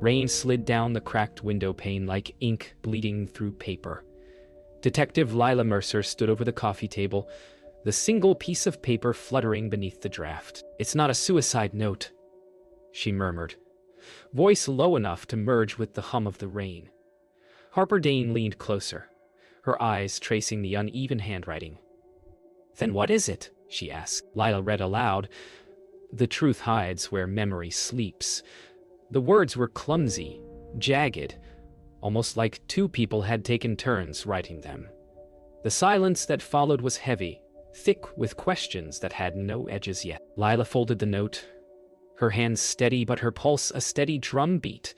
Rain slid down the cracked window pane like ink bleeding through paper. Detective Lila Mercer stood over the coffee table, the single piece of paper fluttering beneath the draft. "It's not a suicide note," she murmured, voice low enough to merge with the hum of the rain. Harper Dane leaned closer, her eyes tracing the uneven handwriting. "Then what is it?" she asked. Lila read aloud, "The truth hides where memory sleeps." The words were clumsy, jagged, almost like two people had taken turns writing them. The silence that followed was heavy, thick with questions that had no edges yet. Lila folded the note, her hands steady but her pulse a steady drumbeat.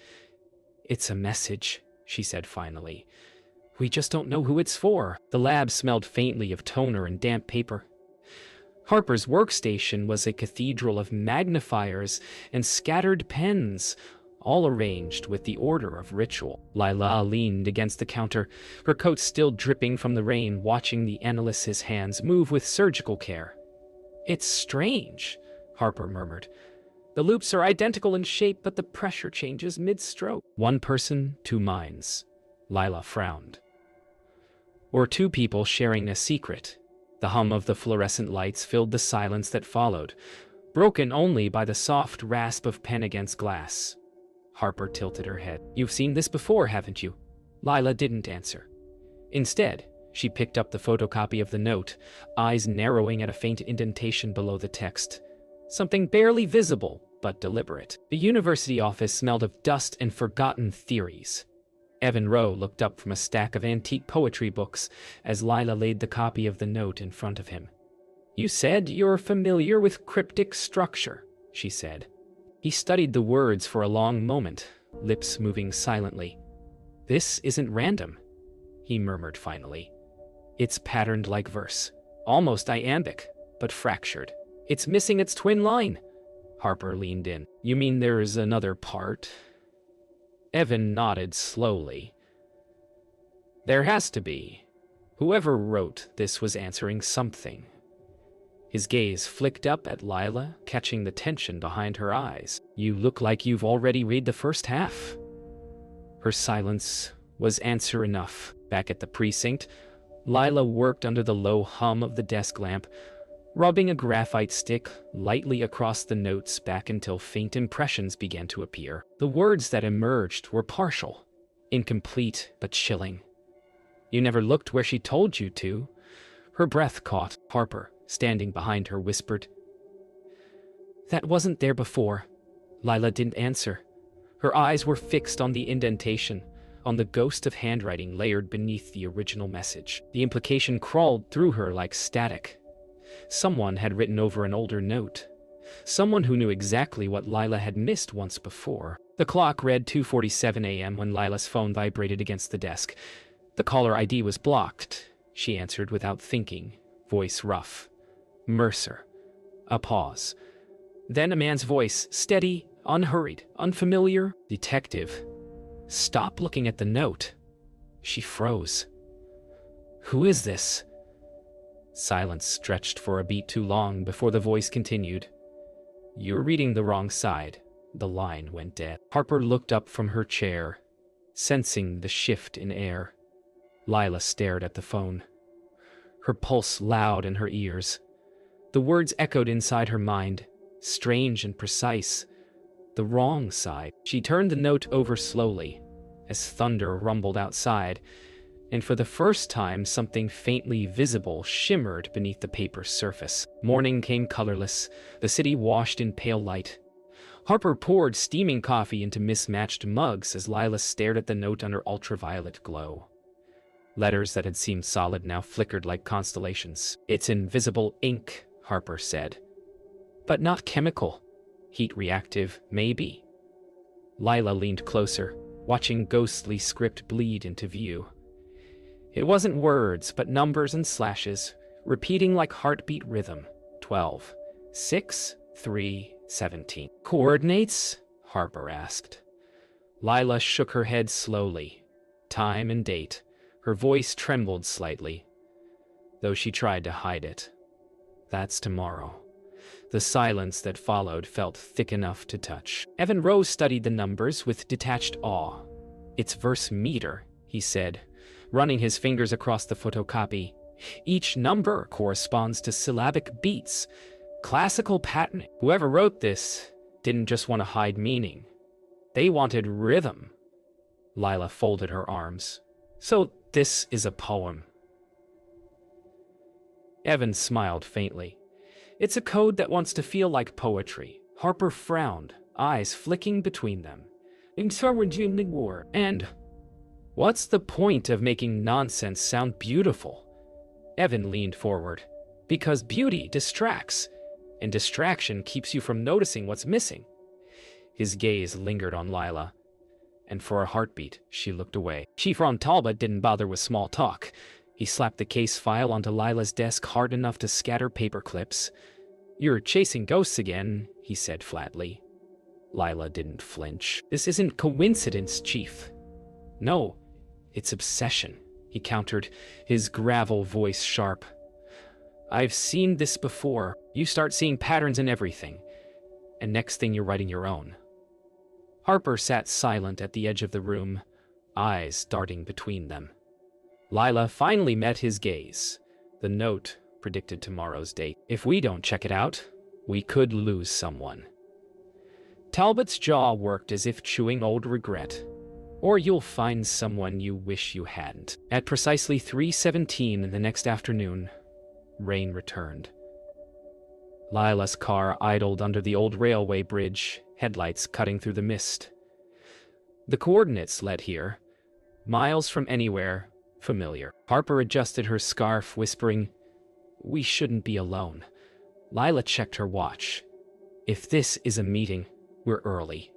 "It's a message," she said finally. "We just don't know who it's for." The lab smelled faintly of toner and damp paper. Harper's workstation was a cathedral of magnifiers and scattered pens, all arranged with the order of ritual. Lila leaned against the counter, her coat still dripping from the rain, watching the analyst's hands move with surgical care. "It's strange," Harper murmured. "The loops are identical in shape, but the pressure changes mid-stroke." "One person, two minds," Lila frowned. "Or two people sharing a secret." The hum of the fluorescent lights filled the silence that followed, broken only by the soft rasp of pen against glass. Harper tilted her head. "You've seen this before, haven't you?" Lila didn't answer. Instead, she picked up the photocopy of the note, eyes narrowing at a faint indentation below the text. Something barely visible, but deliberate. The university office smelled of dust and forgotten theories. Evan Rowe looked up from a stack of antique poetry books as Lila laid the copy of the note in front of him. "You said you're familiar with cryptic structure," she said. He studied the words for a long moment, lips moving silently. "This isn't random," he murmured finally. "It's patterned like verse, almost iambic, but fractured. It's missing its twin line." Harper leaned in. "You mean there's another part?" Evan nodded slowly. "There has to be. Whoever wrote this was answering something." His gaze flicked up at Lila, catching the tension behind her eyes. "You look like you've already read the first half." Her silence was answer enough. Back at the precinct, Lila worked under the low hum of the desk lamp, rubbing a graphite stick lightly across the notes back until faint impressions began to appear. The words that emerged were partial, incomplete but chilling. "You never looked where she told you to." Her breath caught. Harper, standing behind her, whispered, "That wasn't there before." Lila didn't answer. Her eyes were fixed on the indentation, on the ghost of handwriting layered beneath the original message. The implication crawled through her like static. Someone had written over an older note. Someone who knew exactly what Lila had missed once before. The clock read 2:47 a.m. when Lila's phone vibrated against the desk. The caller ID was blocked. She answered without thinking, voice rough. "Mercer." A pause. Then a man's voice, steady, unhurried, unfamiliar. "Detective, stop looking at the note." She froze. "Who is this?" Silence stretched for a beat too long before the voice continued. "You're reading the wrong side." The line went dead. Harper looked up from her chair, sensing the shift in air. Lila stared at the phone, her pulse loud in her ears. The words echoed inside her mind, strange and precise. The wrong side. She turned the note over slowly, as thunder rumbled outside, and for the first time something faintly visible shimmered beneath the paper's surface. Morning came colorless, the city washed in pale light. Harper poured steaming coffee into mismatched mugs as Lila stared at the note under ultraviolet glow. Letters that had seemed solid now flickered like constellations. "It's invisible ink," Harper said. "But not chemical. Heat reactive, maybe." Lila leaned closer, watching ghostly script bleed into view. It wasn't words, but numbers and slashes, repeating like heartbeat rhythm. 12, 6, 3, 17. "Coordinates?" Harper asked. Lila shook her head slowly. Time and date. Her voice trembled slightly, though she tried to hide it. "That's tomorrow." The silence that followed felt thick enough to touch. Evan Rose studied the numbers with detached awe. "It's verse meter," he said, running his fingers across the photocopy. "Each number corresponds to syllabic beats. Classical pattern. Whoever wrote this didn't just want to hide meaning. They wanted rhythm." Lila folded her arms. "So this is a poem." Evan smiled faintly. "It's a code that wants to feel like poetry." Harper frowned, eyes flicking between them. "And what's the point of making nonsense sound beautiful?" Evan leaned forward. "Because beauty distracts, and distraction keeps you from noticing what's missing." His gaze lingered on Lila, and for a heartbeat, she looked away. Chief Ron Talbot didn't bother with small talk. He slapped the case file onto Lila's desk hard enough to scatter paper clips. "You're chasing ghosts again," he said flatly. Lila didn't flinch. "This isn't coincidence, Chief." "No, it's obsession," he countered, his gravel voice sharp. "I've seen this before. You start seeing patterns in everything, and next thing you're writing your own." Harper sat silent at the edge of the room, eyes darting between them. Lila finally met his gaze. The note predicted tomorrow's date. "If we don't check it out, we could lose someone." Talbot's jaw worked as if chewing old regret. "Or you'll find someone you wish you hadn't." At precisely 3:17 the next afternoon, rain returned. Lila's car idled under the old railway bridge, headlights cutting through the mist. The coordinates led here, miles from anywhere familiar. Harper adjusted her scarf, whispering, "We shouldn't be alone." Lila checked her watch. "If this is a meeting, we're early."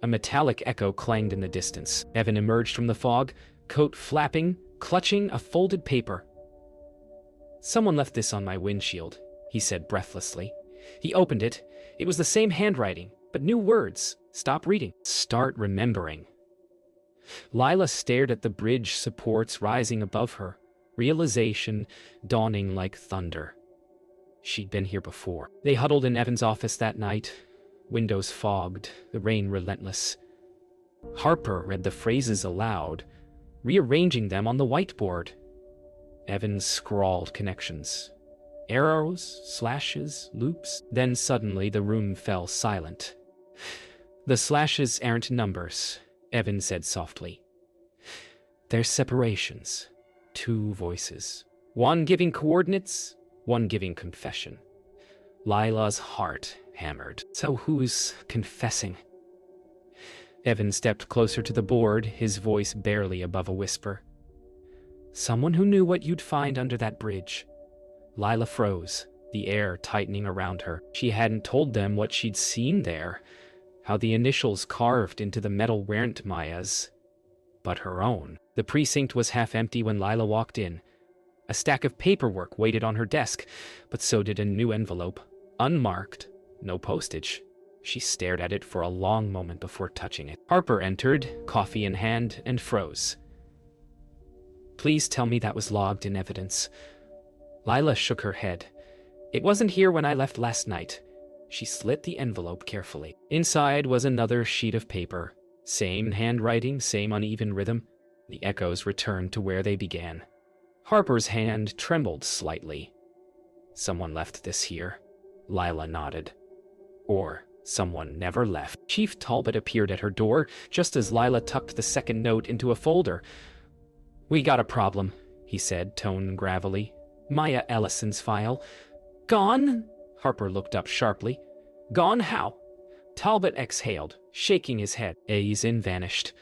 A metallic echo clanged in the distance. Evan emerged from the fog, coat flapping, clutching a folded paper. "Someone left this on my windshield," he said breathlessly. He opened it. It was the same handwriting, but new words. "Stop reading. Start remembering." Lila stared at the bridge supports rising above her, realization dawning like thunder. She'd been here before. They huddled in Evan's office that night, windows fogged, the rain relentless. Harper read the phrases aloud, rearranging them on the whiteboard. Evan scrawled connections. Arrows, slashes, loops. Then suddenly the room fell silent. "The slashes aren't numbers," Evan said softly. "They're separations. Two voices. One giving coordinates, one giving confession." Lila's heart hammered. "So who's confessing?" Evan stepped closer to the board, his voice barely above a whisper. "Someone who knew what you'd find under that bridge." Lila froze, the air tightening around her. She hadn't told them what she'd seen there, how the initials carved into the metal weren't Maya's, but her own. The precinct was half empty when Lila walked in. A stack of paperwork waited on her desk, but so did a new envelope, unmarked, no postage. She stared at it for a long moment before touching it. Harper entered, coffee in hand, and froze. "Please tell me that was logged in evidence." Lila shook her head. "It wasn't here when I left last night." She slit the envelope carefully. Inside was another sheet of paper. Same handwriting, same uneven rhythm. The echoes returned to where they began. Harper's hand trembled slightly. "Someone left this here." Lila nodded. "Or someone never left." Chief Talbot appeared at her door, just as Lila tucked the second note into a folder. "We got a problem," he said, tone gravelly. "Maya Ellison's file." "Gone?" Harper looked up sharply. "Gone how?" Talbot exhaled, shaking his head. A's in vanished.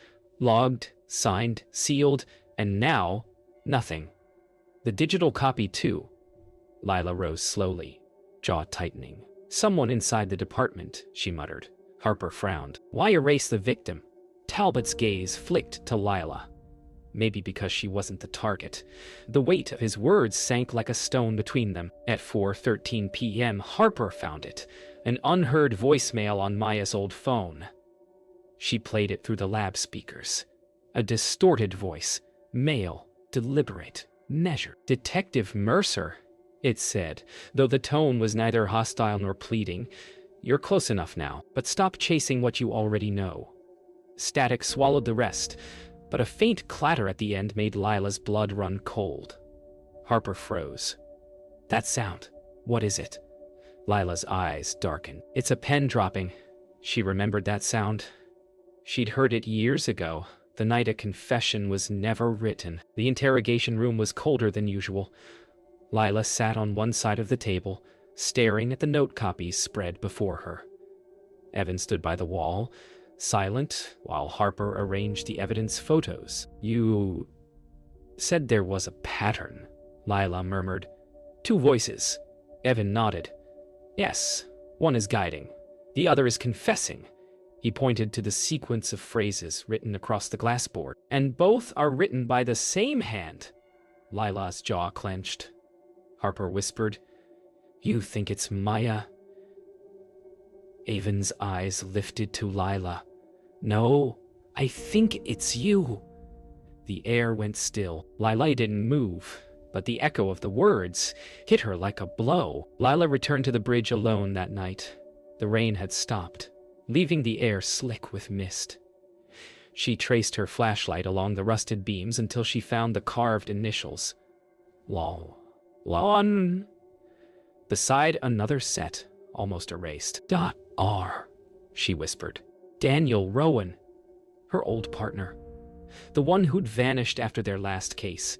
Logged, signed, sealed, and now, nothing. The digital copy, too. Lila rose slowly, jaw tightening. "Someone inside the department," she muttered. Harper frowned. "Why erase the victim?" Talbot's gaze flicked to Lila. Maybe because she wasn't the target. The weight of his words sank like a stone between them. At 4:13 p.m., Harper found it, an unheard voicemail on Maya's old phone. She played it through the lab speakers. A distorted voice, male, deliberate, measured. "Detective Mercer, it said, though the tone was neither hostile nor pleading. You're close enough now, but stop chasing what you already know. Static swallowed the rest, but a faint clatter at the end made Lila's blood run cold. Harper froze. That sound. What is it? Lila's eyes darkened. It's a pen dropping. She remembered that sound. She'd heard it years ago, the night a confession was never written. The interrogation room was colder than usual. Lila sat on one side of the table, staring at the note copies spread before her. Evan stood by the wall, silent, while Harper arranged the evidence photos. You said there was a pattern, Lila murmured. Two voices. Evan nodded. Yes, one is guiding. The other is confessing. He pointed to the sequence of phrases written across the glassboard. And both are written by the same hand. Lila's jaw clenched. Harper whispered, You think it's Maya? Evan's eyes lifted to Lila. No, I think it's you. The air went still. Lila didn't move, but the echo of the words hit her like a blow. Lila returned to the bridge alone that night. The rain had stopped, leaving the air slick with mist. She traced her flashlight along the rusted beams until she found the carved initials. Lon. Beside another set, almost erased. .R, she whispered. Daniel Rowan, her old partner. The one who'd vanished after their last case.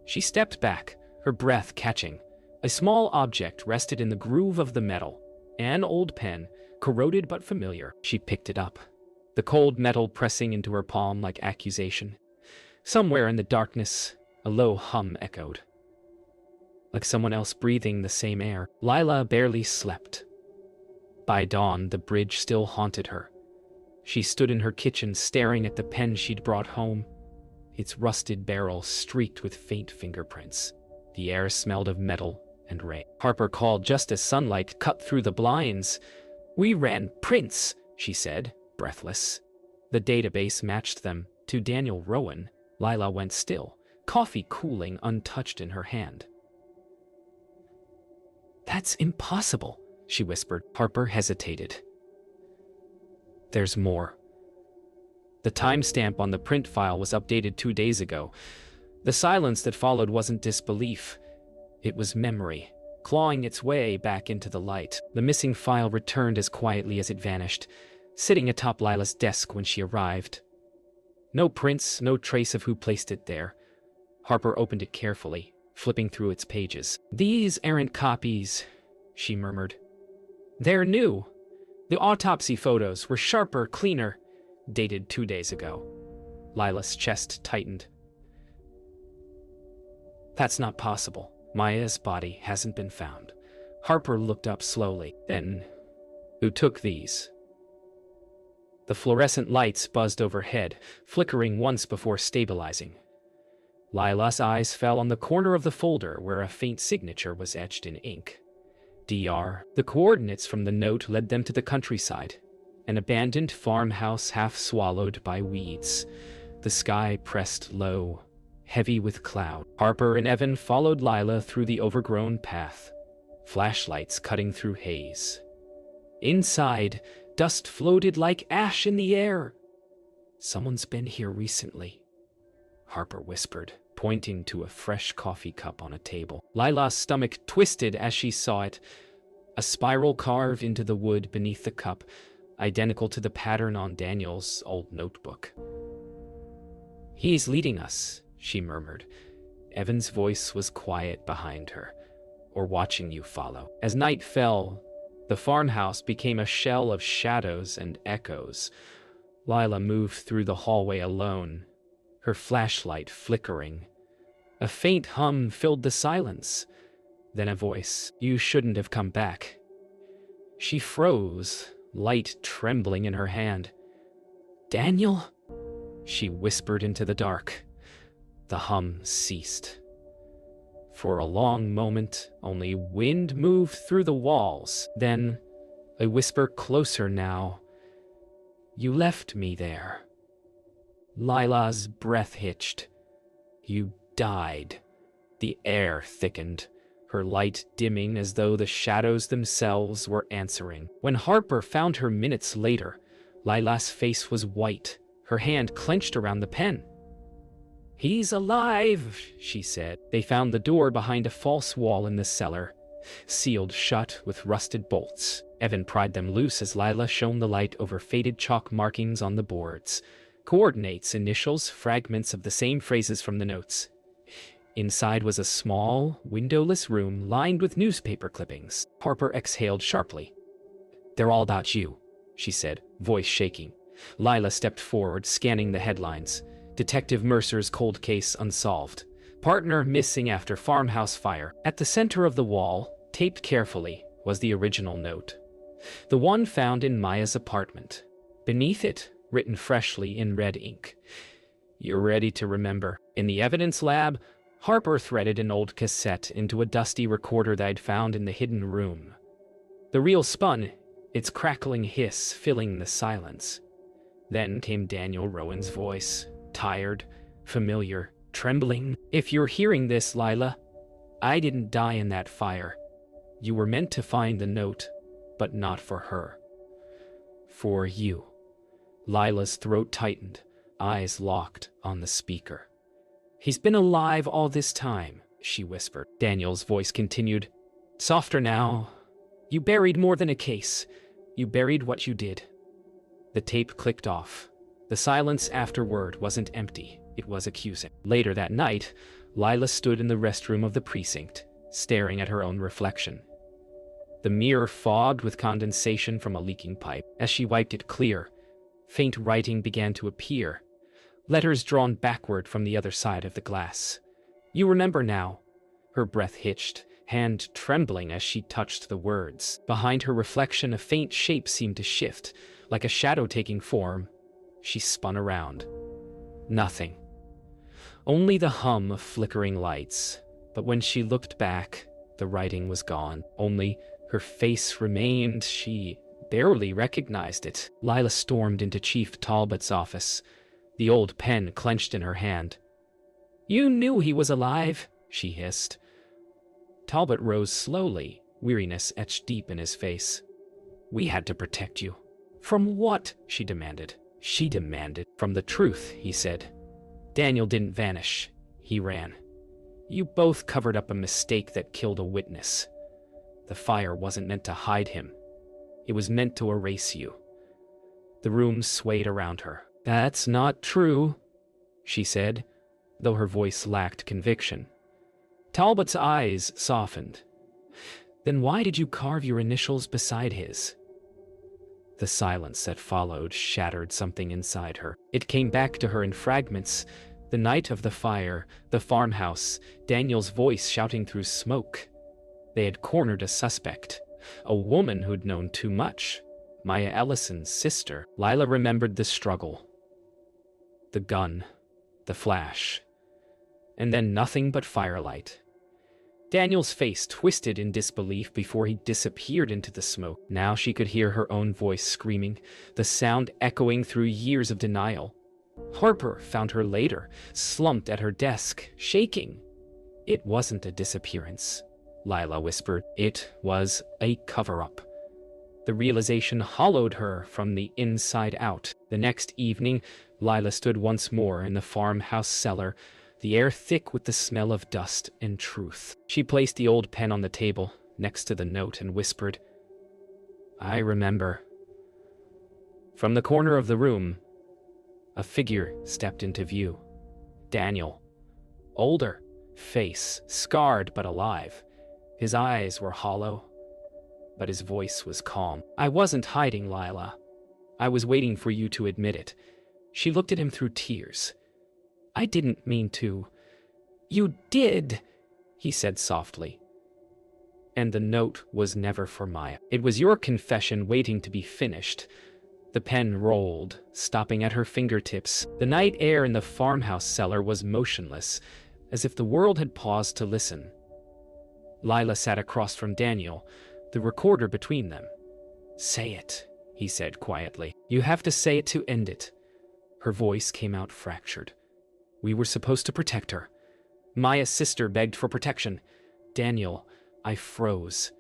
She stepped back, her breath catching. A small object rested in the groove of the metal. An old pen, corroded but familiar. She picked it up, the cold metal pressing into her palm like accusation. Somewhere in the darkness, a low hum echoed. Like someone else breathing the same air. Lila barely slept. By dawn, the bridge still haunted her. She stood in her kitchen staring at the pen she'd brought home, its rusted barrel streaked with faint fingerprints. The air smelled of metal and rain. Harper called just as sunlight cut through the blinds. We ran prints, she said, breathless. The database matched them to Daniel Rowan. Lila went still, coffee cooling untouched in her hand. That's impossible, she whispered. Harper hesitated. There's more. The timestamp on the print file was updated 2 days ago. The silence that followed wasn't disbelief. It was memory, clawing its way back into the light. The missing file returned as quietly as it vanished, sitting atop Lila's desk when she arrived. No prints, no trace of who placed it there. Harper opened it carefully, flipping through its pages. These aren't copies, she murmured. They're new. The autopsy photos were sharper, cleaner, dated 2 days ago. Lila's chest tightened. That's not possible. Maya's body hasn't been found. Harper looked up slowly. Then, who took these? The fluorescent lights buzzed overhead, flickering once before stabilizing. Lila's eyes fell on the corner of the folder where a faint signature was etched in ink. DR. The coordinates from the note led them to the countryside, an abandoned farmhouse half swallowed by weeds. The sky pressed low, heavy with cloud. Harper and Evan followed Lila through the overgrown path, flashlights cutting through haze. Inside, dust floated like ash in the air. Someone's been here recently, Harper whispered, pointing to a fresh coffee cup on a table. Lila's stomach twisted as she saw it, a spiral carved into the wood beneath the cup, identical to the pattern on Daniel's old notebook. He's leading us, she murmured. Evan's voice was quiet behind her, or watching you follow. As night fell, the farmhouse became a shell of shadows and echoes. Lila moved through the hallway alone, her flashlight flickering. A faint hum filled the silence. Then a voice. You shouldn't have come back. She froze, light trembling in her hand. Daniel? She whispered into the dark. The hum ceased. For a long moment, only wind moved through the walls. Then, a whisper closer now. You left me there. Lila's breath hitched. You died. The air thickened. her light dimming as though the shadows themselves were answering. When Harper found her minutes later, Lila's face was white, her hand clenched around the pen. "He's alive," she said. They found the door behind a false wall in the cellar, sealed shut with rusted bolts. Evan pried them loose as Lila shone the light over faded chalk markings on the boards. Coordinates, initials, fragments of the same phrases from the notes. Inside was a small, windowless room lined with newspaper clippings. Harper exhaled sharply. "They're all about you," she said, voice shaking. Lila stepped forward, scanning the headlines. Detective Mercer's cold case unsolved. Partner missing after farmhouse fire. At the center of the wall, taped carefully, was the original note. The one found in Maya's apartment. Beneath it, written freshly in red ink. "You're ready to remember." In the evidence lab, Harper threaded an old cassette into a dusty recorder they'd found in the hidden room. The reel spun, its crackling hiss filling the silence. Then came Daniel Rowan's voice, tired, familiar, trembling. "If you're hearing this, Lila, I didn't die in that fire. You were meant to find the note, but not for her. For you." Lila's throat tightened, eyes locked on the speaker. "He's been alive all this time," she whispered. Daniel's voice continued, softer now. "You buried more than a case. You buried what you did." The tape clicked off. The silence afterward wasn't empty, it was accusing. Later that night, Lila stood in the restroom of the precinct, staring at her own reflection. The mirror fogged with condensation from a leaking pipe. As she wiped it clear, faint writing began to appear, letters drawn backward from the other side of the glass. "You remember now." Her breath hitched, hand trembling as she touched the words. Behind her reflection, a faint shape seemed to shift, like a shadow taking form. She spun around. Nothing. Only the hum of flickering lights. But when she looked back, the writing was gone. Only her face remained. She barely recognized it. Lila stormed into Chief Talbot's office, the old pen clenched in her hand. "You knew he was alive," she hissed. Talbot rose slowly, weariness etched deep in his face. "We had to protect you." "From what?" she demanded. She demanded. "From the truth," he said. "Daniel didn't vanish. He ran. You both covered up a mistake that killed a witness. The fire wasn't meant to hide him. It was meant to erase you." The room swayed around her. "That's not true," she said, though her voice lacked conviction. Talbot's eyes softened. "Then why did you carve your initials beside his?" The silence that followed shattered something inside her. It came back to her in fragments. The night of the fire, the farmhouse, Daniel's voice shouting through smoke. They had cornered a suspect, a woman who'd known too much. Maya Ellison's sister. Lila remembered the struggle. The gun, the flash, and then nothing but firelight. Daniel's face twisted in disbelief before he disappeared into the smoke. Now she could hear her own voice screaming, the sound echoing through years of denial. Harper found her later, slumped at her desk, shaking. "It wasn't a disappearance," Lila whispered. "It was a cover-up." The realization hollowed her from the inside out. The next evening, Lila stood once more in the farmhouse cellar, the air thick with the smell of dust and truth. She placed the old pen on the table, next to the note, and whispered, "I remember." From the corner of the room, a figure stepped into view. Daniel. Older, face scarred but alive. His eyes were hollow, but his voice was calm. "I wasn't hiding, Lila. I was waiting for you to admit it." She looked at him through tears. "I didn't mean to." "You did," he said softly. "And the note was never for Maya. It was your confession waiting to be finished." The pen rolled, stopping at her fingertips. The night air in the farmhouse cellar was motionless, as if the world had paused to listen. Lila sat across from Daniel, the recorder between them. "Say it," he said quietly. "You have to say it to end it." Her voice came out fractured. "We were supposed to protect her. Maya's sister begged for protection. Daniel, I froze.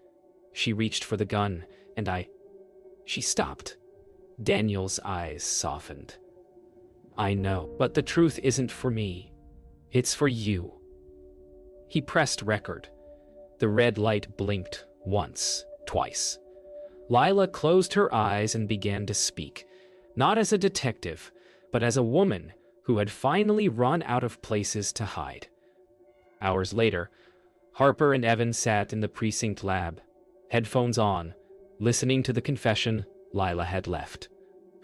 She reached for the gun, and She stopped. Daniel's eyes softened. I know, but the truth isn't for me. It's for you. He pressed record. The red light blinked once, twice. Lila closed her eyes and began to speak, not as a detective, but as a woman who had finally run out of places to hide. Hours later, Harper and Evan sat in the precinct lab, headphones on, listening to the confession Lila had left.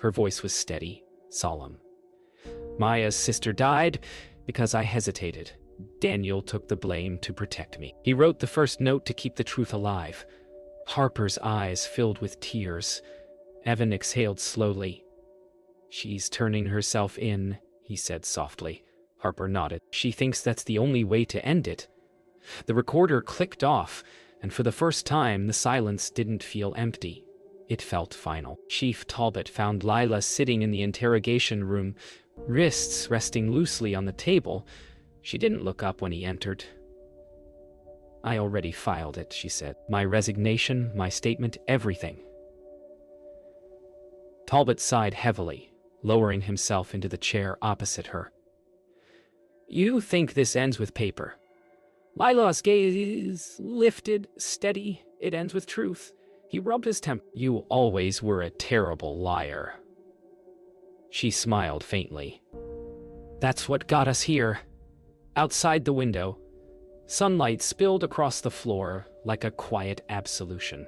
Her voice was steady, solemn. Maya's sister died because I hesitated. Daniel took the blame to protect me. He wrote the first note to keep the truth alive. Harper's eyes filled with tears. Evan exhaled slowly. She's turning herself in, he said softly. Harper nodded. She thinks that's the only way to end it. The recorder clicked off, and for the first time, the silence didn't feel empty. It felt final. Chief Talbot found Lila sitting in the interrogation room, wrists resting loosely on the table. She didn't look up when he entered. I already filed it, she said. My resignation, my statement, everything. Talbot sighed heavily, lowering himself into the chair opposite her. You think this ends with paper. Lila's gaze lifted, steady. It ends with truth. He rubbed his temple. You always were a terrible liar. She smiled faintly. That's what got us here. Outside the window, sunlight spilled across the floor like a quiet absolution.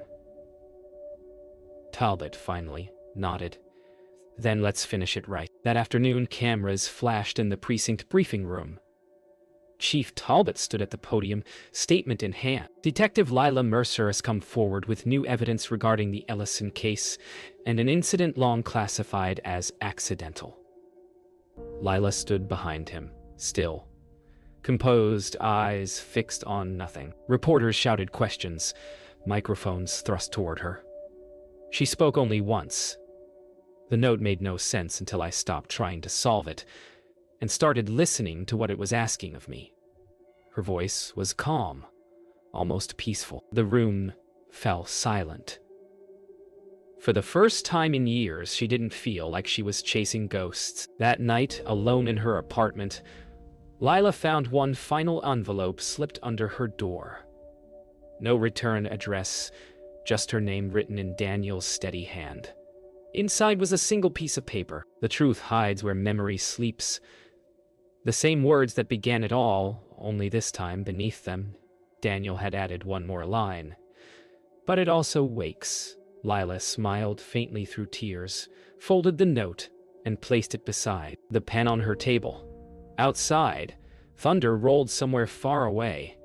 Talbot finally nodded. Then let's finish it right. That afternoon, cameras flashed in the precinct briefing room. Chief Talbot stood at the podium, statement in hand. Detective Lila Mercer has come forward with new evidence regarding the Ellison case and an incident long classified as accidental. Lila stood behind him, still, composed, eyes fixed on nothing. Reporters shouted questions, microphones thrust toward her. She spoke only once. The note made no sense until I stopped trying to solve it and started listening to what it was asking of me. Her voice was calm, almost peaceful. The room fell silent. For the first time in years, she didn't feel like she was chasing ghosts. That night, alone in her apartment, Lila found one final envelope slipped under her door. No return address, just her name written in Daniel's steady hand. Inside was a single piece of paper. The truth hides where memory sleeps. The same words that began it all, only this time beneath them, Daniel had added one more line. But it also wakes. Lila smiled faintly through tears, folded the note, and placed it beside the pen on her table. Outside, thunder rolled somewhere far away,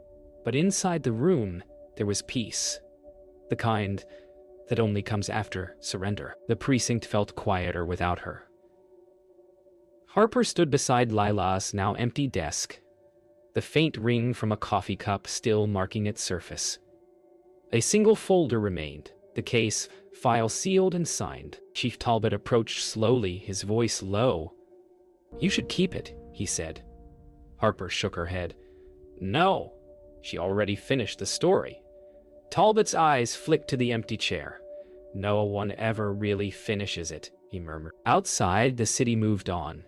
but inside the room, there was peace. The kind that only comes after surrender. The precinct felt quieter without her. Harper stood beside Lila's now empty desk, the faint ring from a coffee cup still marking its surface. A single folder remained, the case, file sealed and signed. Chief Talbot approached slowly, his voice low. You should keep it, he said. Harper shook her head. No, she already finished the story. Talbot's eyes flicked to the empty chair. No one ever really finishes it, he murmured. Outside, the city moved on,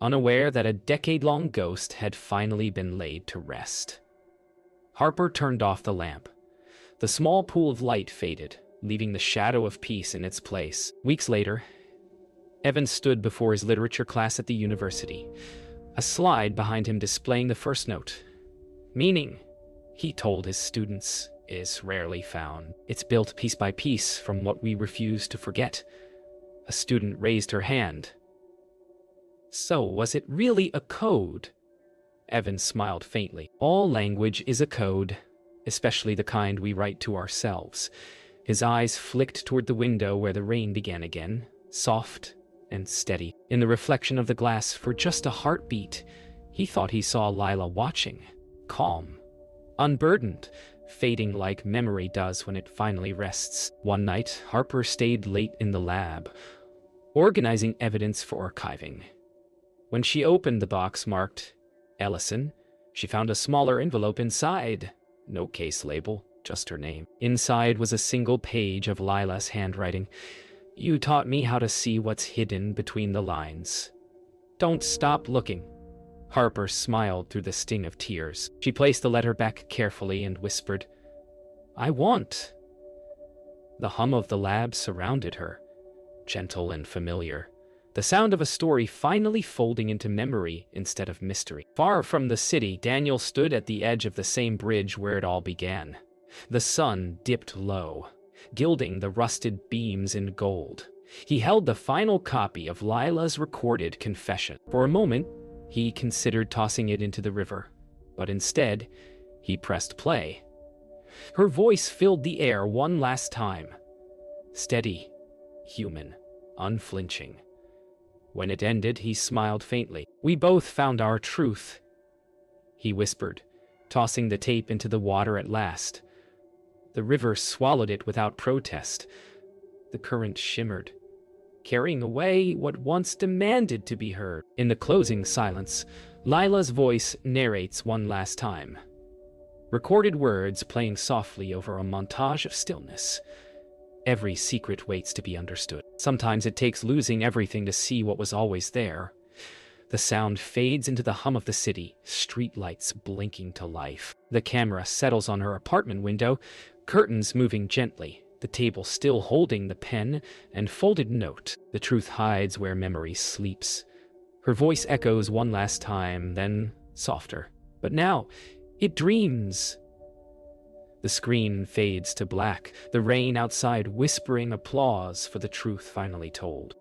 unaware that a decade-long ghost had finally been laid to rest. Harper turned off the lamp. The small pool of light faded, leaving the shadow of peace in its place. Weeks later, Evan stood before his literature class at the university, a slide behind him displaying the first note. Meaning, he told his students, is rarely found. It's built piece by piece from what we refuse to forget. A student raised her hand. So, was it really a code? Evan smiled faintly. All language is a code, especially the kind we write to ourselves. His eyes flicked toward the window where the rain began again, soft and steady. In the reflection of the glass, for just a heartbeat, he thought he saw Lila watching, calm, unburdened, fading like memory does when it finally rests. One night, Harper stayed late in the lab, organizing evidence for archiving. When she opened the box marked Ellison, she found a smaller envelope inside. No case label, just her name. Inside was a single page of Lila's handwriting. "You taught me how to see what's hidden between the lines. Don't stop looking." Harper smiled through the sting of tears. She placed the letter back carefully and whispered, "I want." The hum of the lab surrounded her, gentle and familiar. The sound of a story finally folding into memory instead of mystery. Far from the city, Daniel stood at the edge of the same bridge where it all began. The sun dipped low, gilding the rusted beams in gold. He held the final copy of Lila's recorded confession. For a moment, he considered tossing it into the river, but instead, he pressed play. Her voice filled the air one last time. Steady, human, unflinching. When it ended, he smiled faintly. "We both found our truth," he whispered, tossing the tape into the water at last. The river swallowed it without protest. The current shimmered, carrying away what once demanded to be heard. In the closing silence, Lila's voice narrates one last time. Recorded words playing softly over a montage of stillness. Every secret waits to be understood. Sometimes it takes losing everything to see what was always there. The sound fades into the hum of the city, streetlights blinking to life. The camera settles on her apartment window, curtains moving gently, the table still holding the pen and folded note. The truth hides where memory sleeps. Her voice echoes one last time, then softer. But now, it dreams. The screen fades to black, the rain outside whispering applause for the truth finally told.